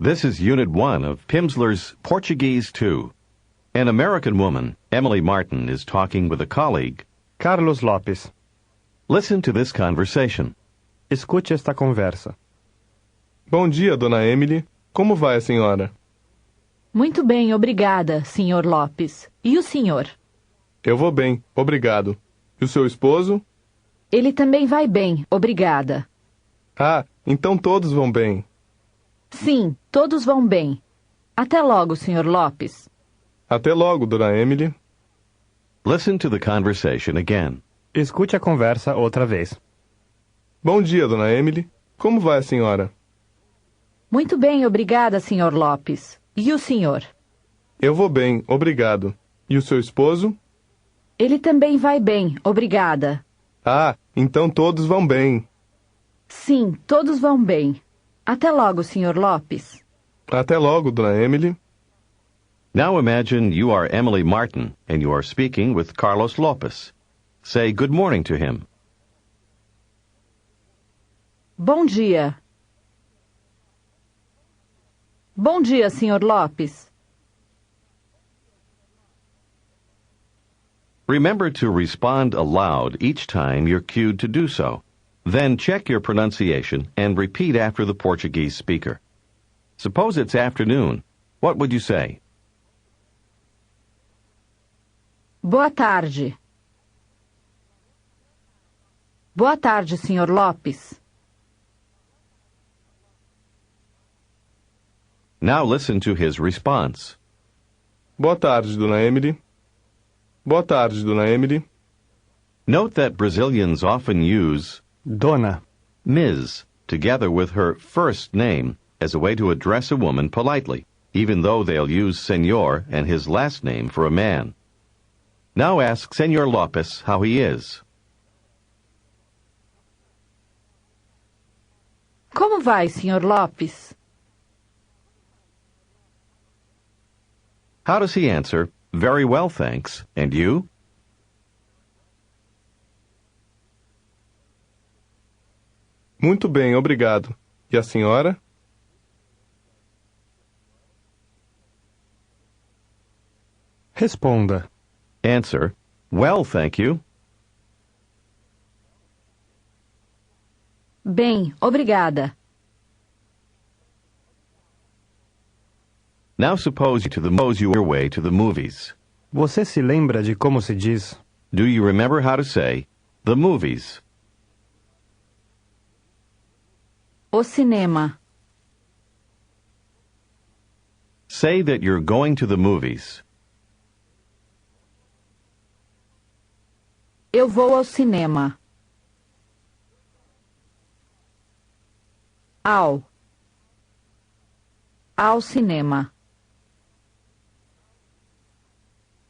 This is Unit 1 of Pimsleur's Portuguese 2. An American woman, Emily Martin, is talking with a colleague, Carlos Lopes. Listen to this conversation. Escute esta conversa. Bom dia, dona Emily. Como vai a senhora? Muito bem, obrigada, Sr. Lopes. E o senhor? Eu vou bem, obrigado. E o seu esposo? Ele também vai bem, obrigada. Ah, então todos vão bem. Sim, todos vão bem. Até logo, Sr. Lopes. Até logo, dona Emily. Listen to the conversation again. Escute a conversa outra vez. Bom dia, dona Emily. Como vai a senhora? Muito bem, obrigada, Sr. Lopes. E o senhor? Eu vou bem, obrigado. E o seu esposo? Ele também vai bem, obrigada. Ah, então todos vão bem. Sim, todos vão bem. Até logo, Sr. Lopes. Até logo, dona Emily. Now imagine you are Emily Martin and you are speaking with Carlos Lopes. Say good morning to him. Bom dia. Bom dia, Sr. Lopes. Remember to respond aloud each time you're cued to do so. Then check your pronunciation and repeat after the Portuguese speaker. Suppose it's afternoon. What would you say? Boa tarde. Boa tarde, Sr. Lopes. Now listen to his response. Boa tarde, dona Emily. Boa tarde, dona Emily. Note that Brazilians often use Dona. Ms. together with her first name as a way to address a woman politely, even though they'll use Senor and his last name for a man. Now ask Senor Lopes how he is. Como vai, Sr. Lopes? How does he answer? Very well, thanks. And you? Muito bem, obrigado. E a senhora? Responda. Answer, well, thank you. Bem, obrigada. Now suppose you your way to the movies. Você se lembra de como se diz? Do you remember how to say the movies? O cinema. Say that you're going to the movies. Eu vou ao cinema. Ao cinema.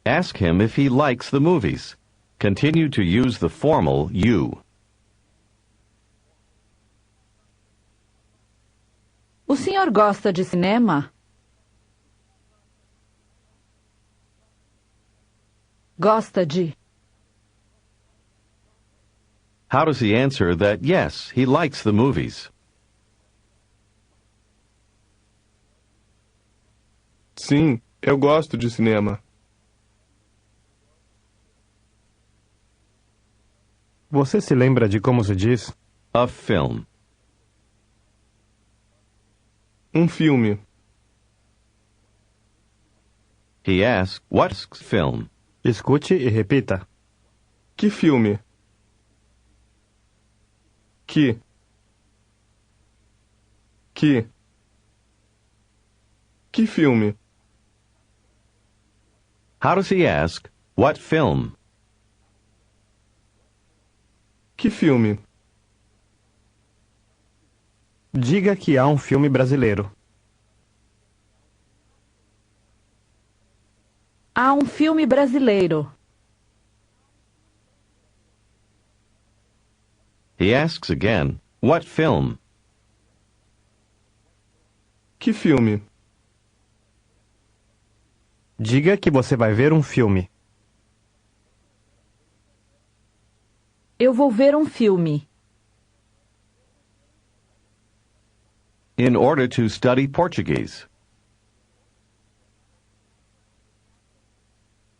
Ask him if he likes the movies. Continue to use the formal you. O senhor gosta de cinema? Gosta de. How does he answer that yes, he likes the movies? Sim, eu gosto de cinema. Você se lembra de como se diz? A film. Filme. He asks, what film? Escute e repita. Que filme? Que filme? How does he ask, what film? Que filme? Diga que há filme brasileiro. Há filme brasileiro. He asks again, what film? Que filme? Diga que você vai ver filme. Eu vou ver filme. In order to study Portuguese.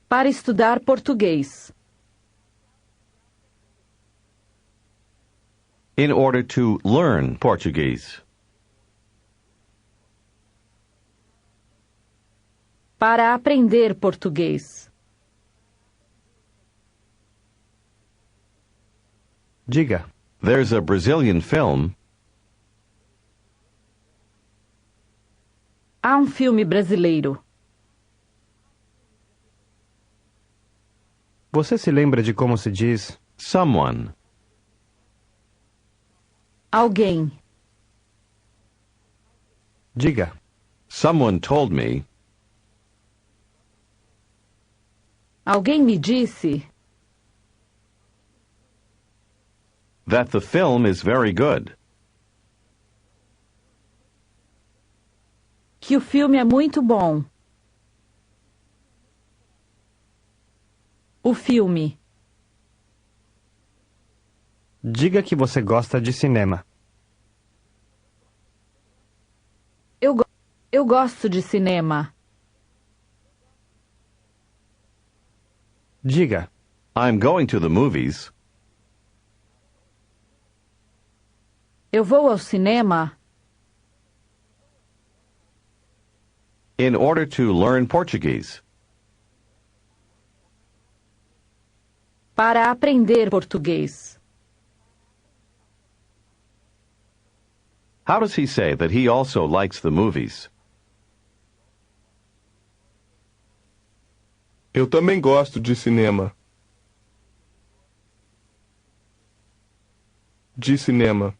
Para estudar português. In order to learn Portuguese. Para aprender português. Diga. There's a Brazilian film. Há um filme brasileiro. Você se lembra de como se diz? Someone. Alguém. Diga. Someone told me. Alguém me disse That the film is very good. que o filme é muito bom. O filme. Diga que você gosta de cinema. Eu gosto de cinema. Diga. I'm going to the movies. Eu vou ao cinema In order to learn Portuguese. para aprender português. How does he say that he also likes the movies? Eu também gosto de cinema. De cinema.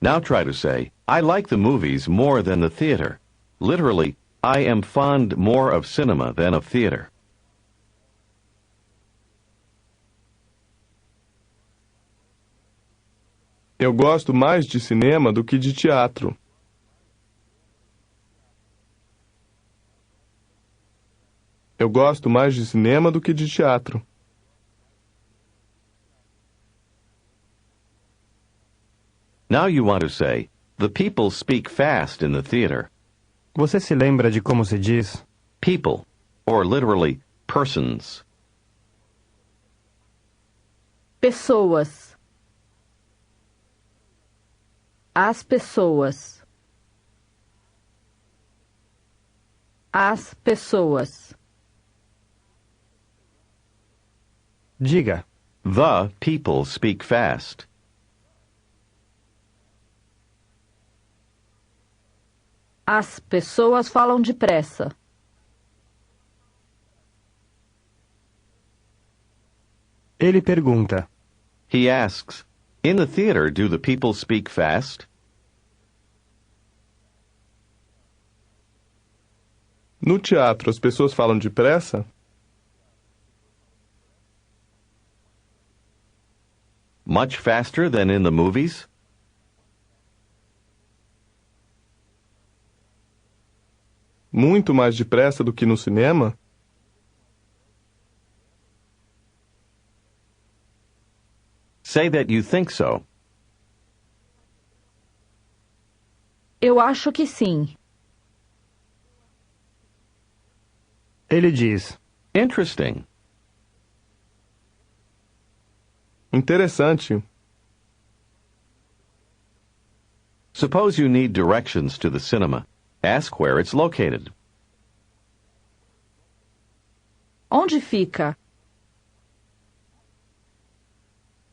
Now try to say, I like the movies more than the theater. Literally, I am fond more of cinema than of theater. Eu gosto mais de cinema do que de teatro. Eu gosto mais de cinema do que de teatro. Now you want to say, the people speak fast in the theater. Você se lembra de como se diz? People, or literally, persons. Pessoas. As pessoas. As pessoas. Diga. The people speak fast. As pessoas falam depressa. Ele pergunta. He asks, in the theater, do the people speak fast? No teatro, as pessoas falam depressa? Much faster than in the movies? Muito mais depressa do que no cinema? Say that you think so. Eu acho que sim. Ele diz. Interesting. Interessante. Suppose you need directions to the cinema. Ask where it's located. Onde fica?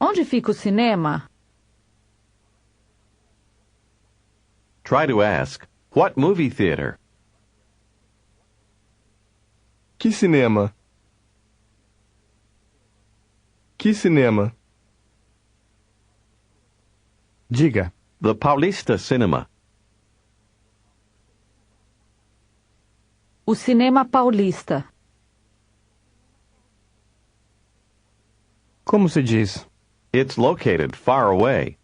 Onde fica o cinema? Try to ask, what movie theater? Que cinema? Que cinema? Diga. The Paulista Cinema. O cinema paulista. Como se diz? It's located far away.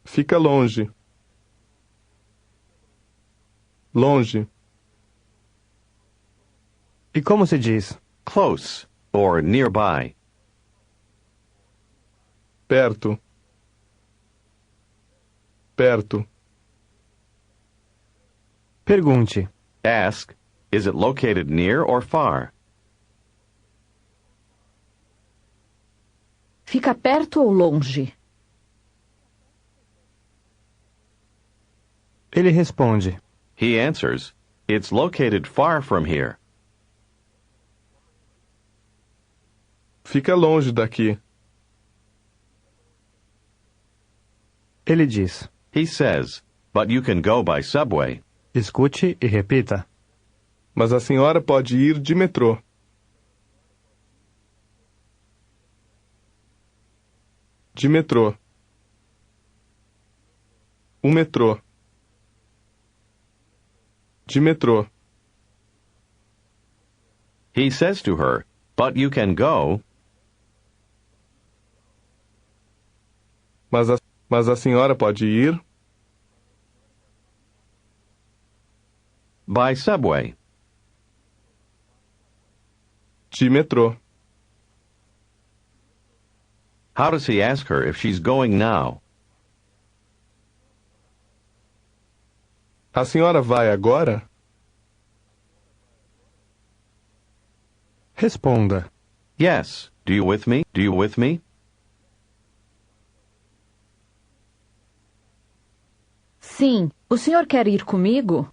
Fica longe. Longe. E como se diz? Close, or nearby. Perto. Perto. Pergunte. Ask, is it located near or far? Fica perto ou longe? Ele responde. He answers, it's located far from here. Fica longe daqui. Ele diz. He says, but you can go by subway. Escute e repita. Mas a senhora pode ir de metrô. De metrô. O metrô. De metrô. He says to her, but you can go. Mas a senhora pode ir By subway. de metrô. How does he ask her if she's going now? A senhora vai agora? Responda. Yes. Do you with me? Do you with me? Sim. O senhor quer ir comigo?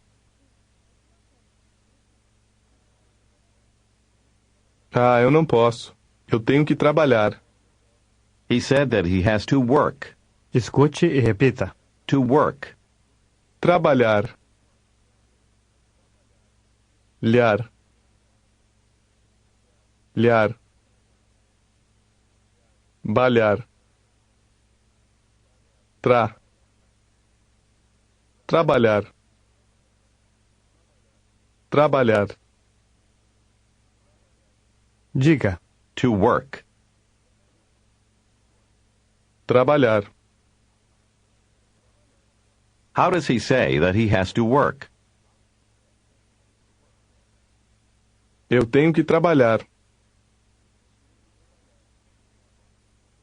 Ah, eu não posso. Eu tenho que trabalhar. He said that he has to work. Escute e repita. To work. Trabalhar. Lhar. Lhar. Balhar. Trabalhar. Trabalhar. Diga. To work. Trabalhar. How does he say that he has to work? Eu tenho que trabalhar.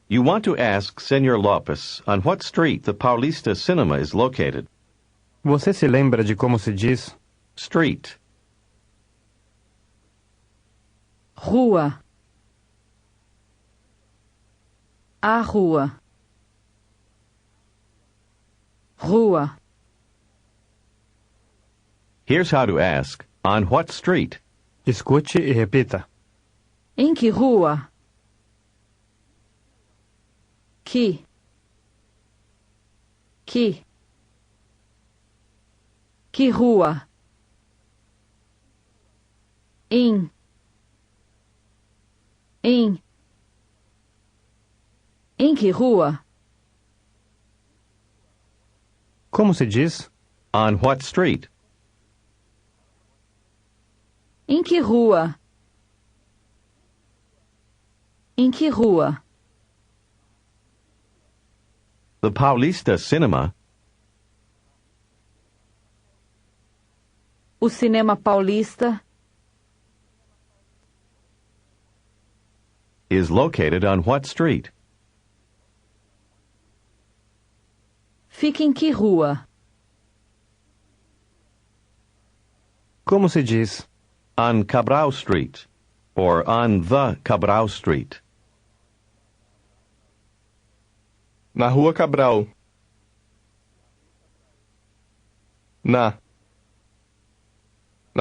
You want to ask Senor Lopes on what street the Paulista Cinema is located. Você se lembra de como se diz? Street. Rua. A rua. Rua. Here's how to ask, on what street? Escute e repita. Em que rua? Que. Que. Que rua? Em. Em. Em que rua? Como se diz? On what street? Em que rua? Em que rua? The Paulista Cinema O cinema paulista is located on what street? fica em que rua? Como se diz? On Cabral Street, or on the Cabral Street. Na rua Cabral. Na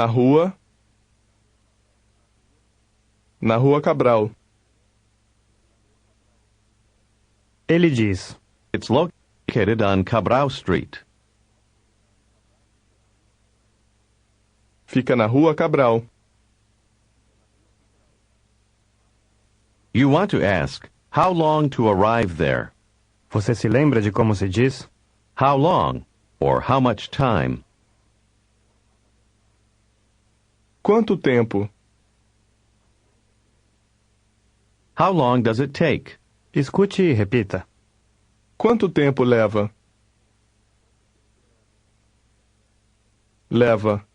rua. Na rua Cabral. Ele diz. It's located on Cabral Street. Fica na rua Cabral. You want to ask, how long to arrive there? Você se lembra de como se diz? How long, or how much time? Quanto tempo? How long does it take? Escute e repita. Quanto tempo leva? Leva.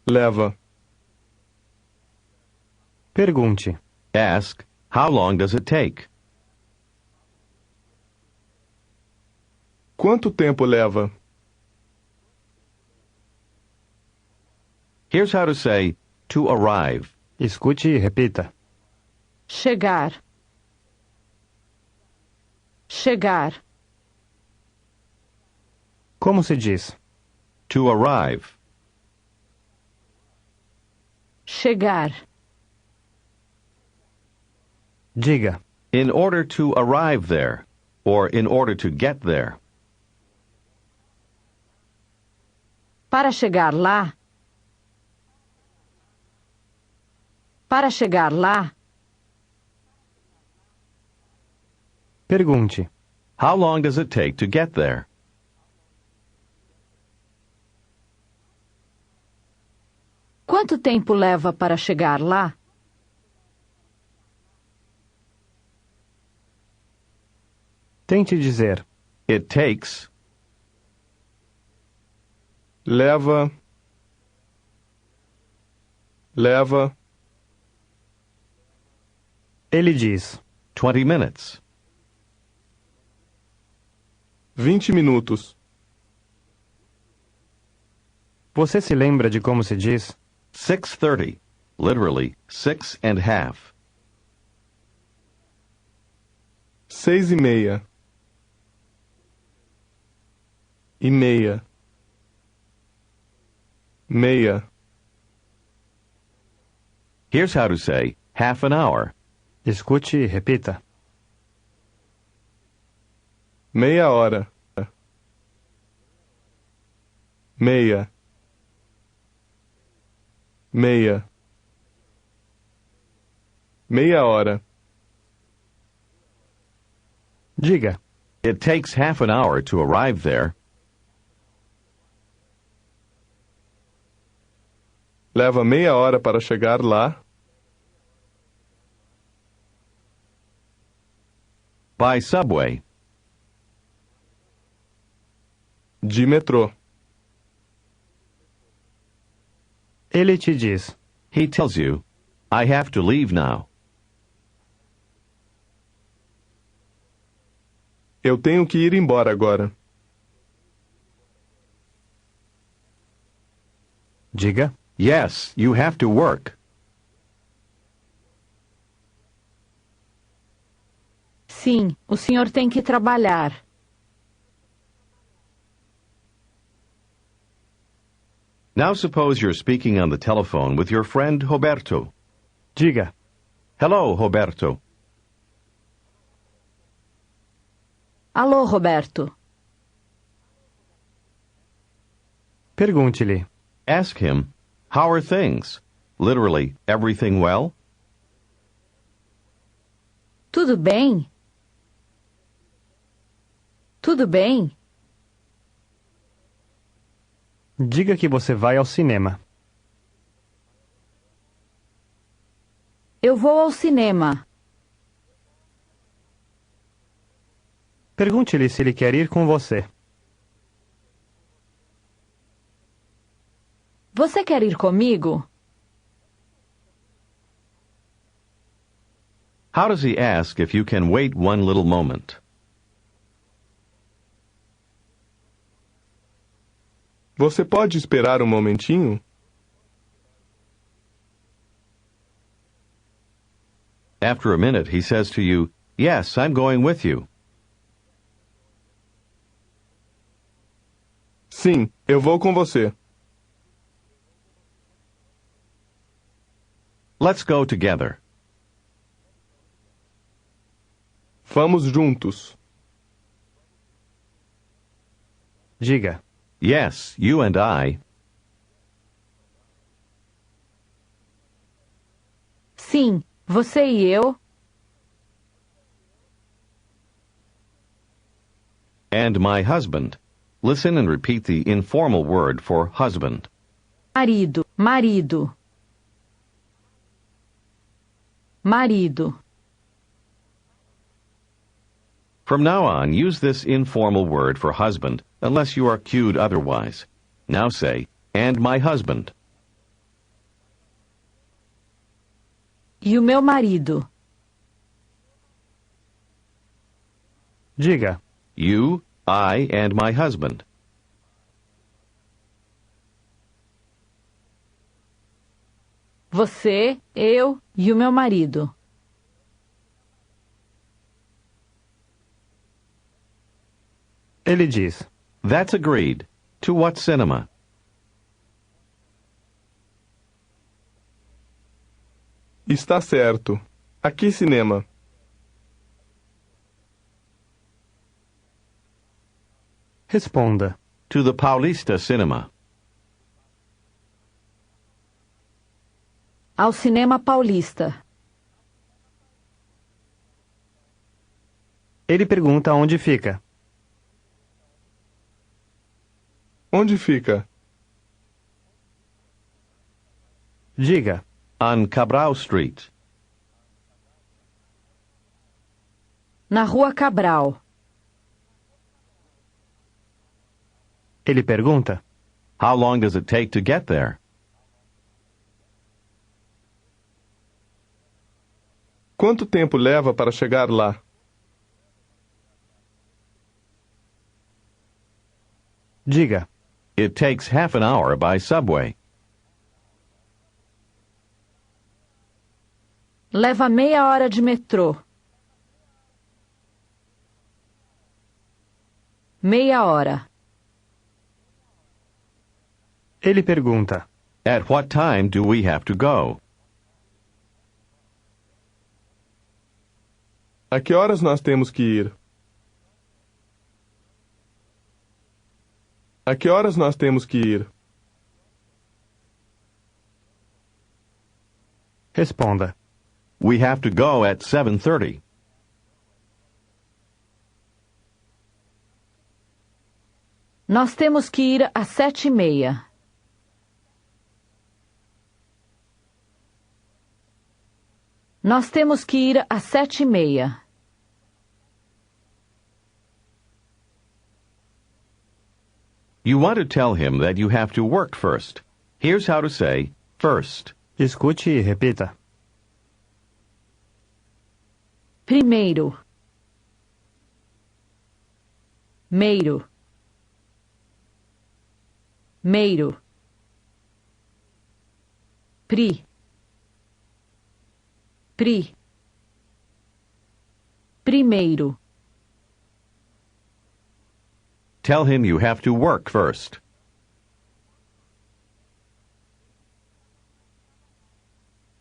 Leva. Pergunte. Ask, how long does it take? Quanto tempo leva? Here's how to say to arrive. Escute e repita. Chegar. Chegar. Como se diz? To arrive. Chegar. Diga. In order to arrive there, or in order to get there. Para chegar lá. Para chegar lá. Pergunte. How long does it take to get there? Quanto tempo leva para chegar lá? Tente dizer. It takes. Leva. Leva. Ele diz. 20 minutes. 20 minutos. Você se lembra de como se diz? 6:30. Literally, 6:30. 6:30. E meia. Meia. Here's how to say half an hour. Escute e repita. Meia hora. Meia. Meia. Meia hora. Diga. It takes half an hour to arrive there. Leva meia hora para chegar lá. By subway. De metrô. Ele te diz. He tells you, I have to leave now. Eu tenho que ir embora agora. Diga. Yes, you have to work. Sim, o senhor tem que trabalhar. Now suppose you're speaking on the telephone with your friend Roberto. Diga. Hello, Roberto. Alô, Roberto. Pergunte-lhe. Ask him, how are things? Literally, everything well? Tudo bem? Tudo bem? Diga que você vai ao cinema. Eu vou ao cinema. Pergunte-lhe se ele quer ir com você. Você quer ir comigo? How does he ask if you can wait one little moment? Você pode esperar um momentinho? After a minute, he says to you, Yes, I'm going with you. Sim, eu vou com você. Let's go together. Vamos juntos. Diga. Yes, you and I. Sim, você e eu. And my husband. Listen and repeat the informal word for husband. Marido, marido. Marido. From now on, use this informal word for husband, unless you are cued otherwise. Now say, and my husband. E o meu marido. Diga. You I and my husband. Você, eu e o meu marido. Ele diz. That's agreed. To what cinema? Está certo. A que cinema? Responda. To the Paulista Cinema. Ao cinema paulista. Ele pergunta onde fica. Onde fica? Diga. On Cabral Street. Na Rua Cabral. Ele pergunta. How long does it take to get there? Quanto tempo leva para chegar lá? Diga. It takes half an hour by subway. Leva meia hora de metrô. Meia hora. Ele pergunta. At what time do we have to go? A que horas nós temos que ir? A que horas nós temos que ir? Responda. We have to go at 7:30. Nós temos que ir às 7:30. Nós temos que ir às 7:30. You want to tell him that you have to work first. Here's how to say first. Escute e repita. Primeiro. Meiro. Meiro. Pri. Pri. Primeiro. Tell him you have to work first.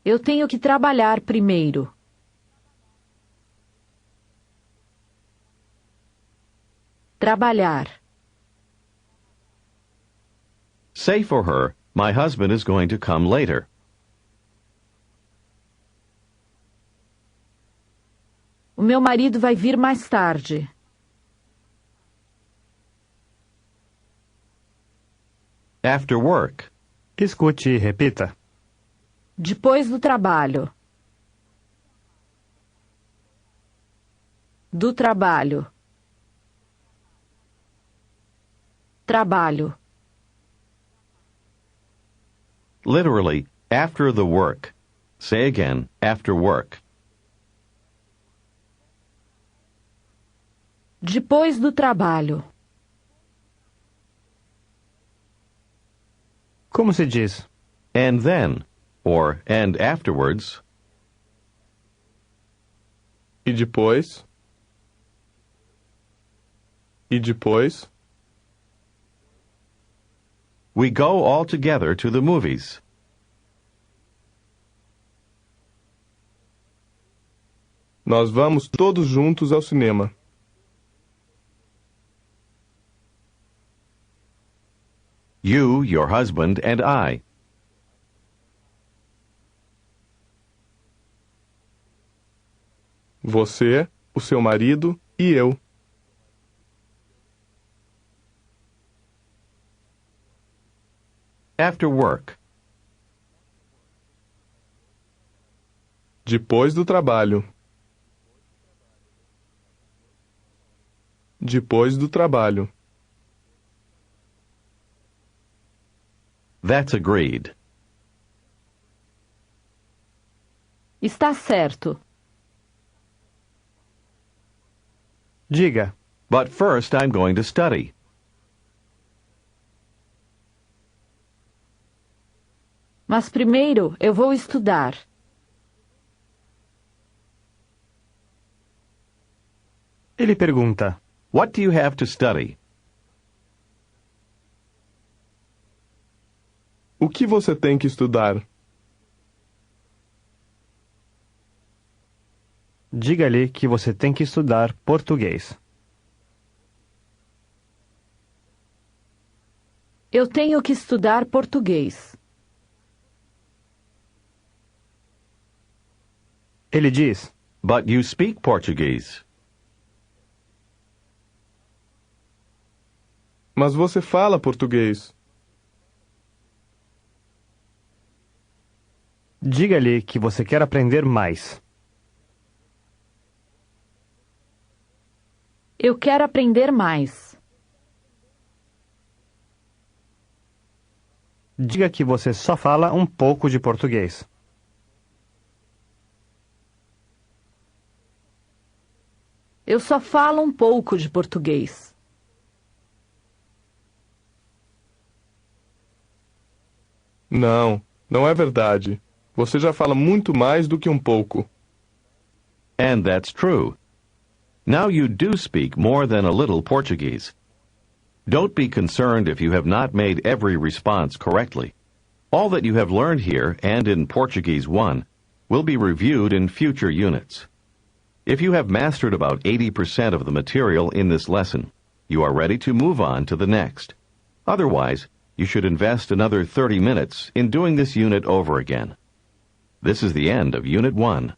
Eu tenho que trabalhar primeiro. Trabalhar. Say for her, my husband is going to come later. O meu marido vai vir mais tarde. After work. Escute e repita. Depois do trabalho. Do trabalho. Trabalho. Literally, after the work. Say again, after work. Depois do trabalho. Como se diz? And then, or and afterwards. E depois? E depois? We go all together to the movies. Nós vamos todos juntos ao cinema. You, your husband, and I. Você, o seu marido e eu. After work. Depois do trabalho. Depois do trabalho. That's agreed. Está certo. Diga. But first I'm going to study. Mas primeiro eu vou estudar. Ele pergunta: What do you have to study? O que você tem que estudar? diga-lhe que você tem que estudar português. Eu tenho que estudar português. Ele diz: But you speak Portuguese. Mas você fala português. diga-lhe que você quer aprender mais. Eu quero aprender mais. Diga que você só fala um pouco de português. Eu só falo um pouco de português. Não, não é verdade. Você já fala muito mais do que um pouco. And that's true. Now you do speak more than a little Portuguese. Don't be concerned if you have not made every response correctly. All that you have learned here and in Portuguese 1 will be reviewed in future units. If you have mastered about 80% of the material in this lesson, you are ready to move on to the next. Otherwise, you should invest another 30 minutes in doing this unit over again. This is the end of Unit 1.